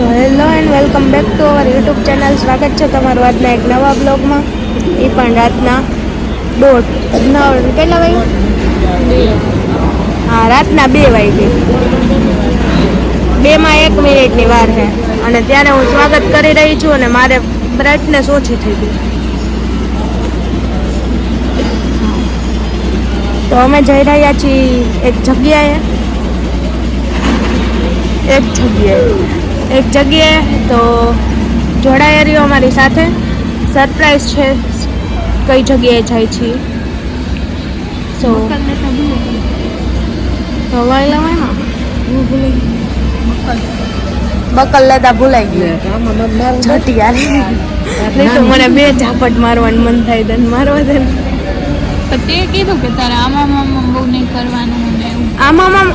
So hello and welcome back to our YouTube channel. સ્વાગત છે તમારું આજના એક નવા બ્લોગમાં, એ પણ રાતના કેટલા વાગે? હા, રાતના 2 વાગે. 2 માં 1 મિનિટની વાર છે અને ત્યારે હું સ્વાગત કરી રહી છું અને મારે બ્રાઇટનેસ ઓછી થઈ ગઈ. તો અમે જઈ રહ્યા છીએ એક જગ્યાએ તો જોડાયા રહ્યો અમારી સાથે. સરપ્રાઈઝ છે કઈ જગ્યાએ જાય છીએ. સો બકલ લેતા ભૂલાઈ ગયું. નહીં તો મને 2 ઝાપટ મારવાનું મન થાય તને મારવા દે. તે કીધું કે તારે આમાં બહુ નહીં કરવાનું ને એવું. આમાં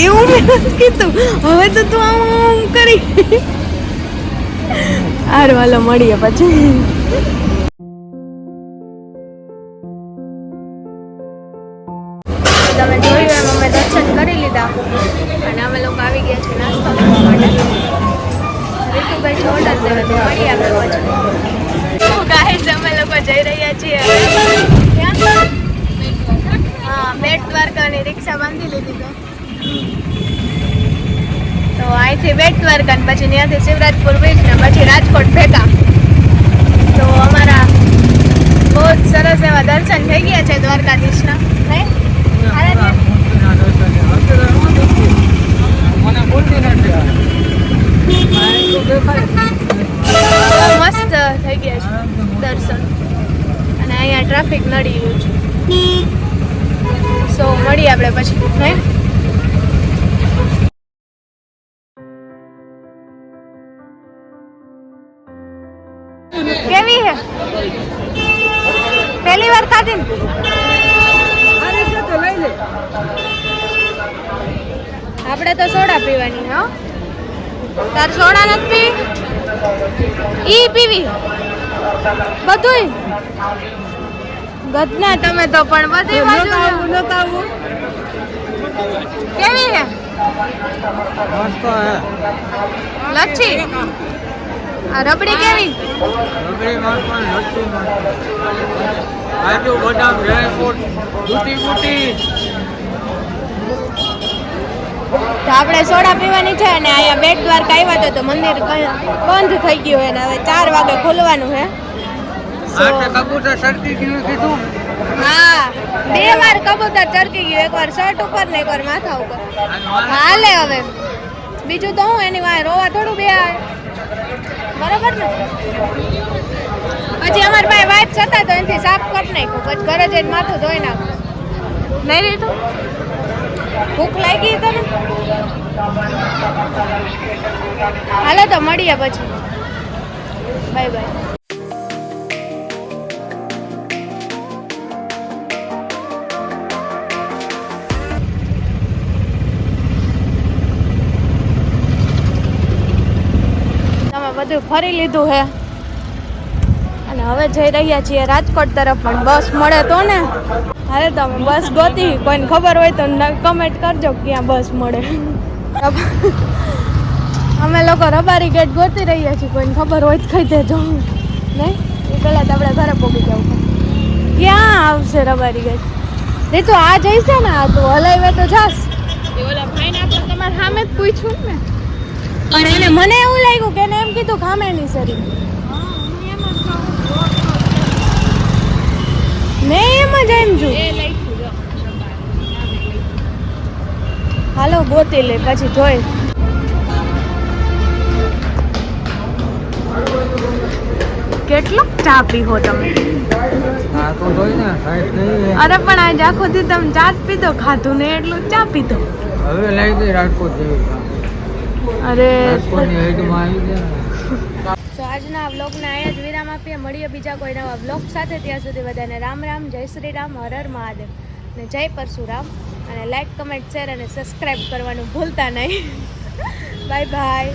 એવું મેં કીધું. હવે તો તું આમ કરી. હારું હાલો મળીએ પછી. તમે જોયું એમ અમે દર્શન કરી લીધા અને અમે લોકો આવી ગયા છીએ નાસ્તો કરવા માટે. રીતુભાઈ છે ઓર્ડર દેવે તો મળીએ આપણે પછી. ગાઈસ અમે લોકો જઈ રહ્યા છીએ ક્યાં? હા, બેટ દ્વારકાની રિક્ષા બાંધી લીધી તો અહીંથી બેટ દ્વારકા ને પછી ત્યાંથી શિવરાજપુર બીચ ને પછી રાજકોટ ભેગા. તો અમારા બહુ જ સરસ એવા દર્શન થઈ ગયા છે દ્વારકાધીશના. નહીં મસ્ત થઈ ગયા છે દર્શન અને અહીંયા ટ્રાફિક નડી રહ્યું છે. સો મળીએ આપણે પછી. નહીં કેવી હે? પહેલી વાર ખાધી ને? આપણે તો સોડા પીવાની. હા, તાર સોડા નથી પીવી? ઈ પીવી બધું ગદના તમે તો પણ બધી બાજુ. કેવી હે? લચ્છી આ રબડી કેવી? તો આપણે સોડા પીવાની છે અને અહીંયા બેટ દ્વારકા આવ્યા તો મંદિર બંધ થઈ ગયું અને હવે 4 વાગે ખોલવાનું છે. હા, 2 વાર કબૂતર ચરકી ગયું, એકવાર શર્ટ ઉપર ને એકવાર માથા ઉપર. હાલે હવે બીજું તો હું એની વાંહે રોવા થોડું બે આવે, બરાબર ને? પછી અમારી પાસે વાઇપ્સ હતા તો એનાથી સાફ કરી નાખ્યું, પછી ઘરે જઈને માથું ધોઈ નાખું. નહીં રીતું? ભૂખ લાગી તને? હાલો તો મળીએ પછી. Bye bye. તમે બધું ફરી લીધું હે અને હવે જઈ રહ્યા છીએ રાજકોટ તરફ. પણ બસ મળે તો ને. અરે તમે બસ ગોતી, કોઈને ખબર હોય તો કમેન્ટ કરજો ક્યાં બસ મળે. અમે લોકો રબારી ગેટ ગોતી રહ્યા છીએ, કોઈને ખબર હોય તો કહી દેજો. નહીં એ પહેલાં તો આપણે ઘરે પહોંચી જવું. ક્યાં આવશે રબારી ગેટ? એ તો આ જઈશે ને, આ તું હલાવે તો જાસ. ઓલા ભાઈને આપણે તમારે સામે જ પૂછ્યું ને, પણ એને મને એવું લાગ્યું કે એને એમ કીધું ખામેની સરી. મેં એમ જ એમ છું. હાલો ગોતી લે પછી જોઈ. કેટલો ચા પીવો તમે? અરે પણ આજ આખો દી તમે ચા જ પીધો, ખાધું ને એટલું ચા પીધો. હવે લઈ ગઈ રાજકોટ જેવી. અરે તો આજના વ્લોગને અહીંયા જ વિરામ આપીએ. મળીએ બીજા કોઈ નવા વ્લોગ સાથે. ત્યાં સુધી બધાને રામ રામ, જય શ્રી રામ, હર હર મહાદેવ ને જય પરશુરામ. અને લાઈક, કમેન્ટ, શેર અને સબસ્ક્રાઈબ કરવાનું ભૂલતા નહીં. Bye bye.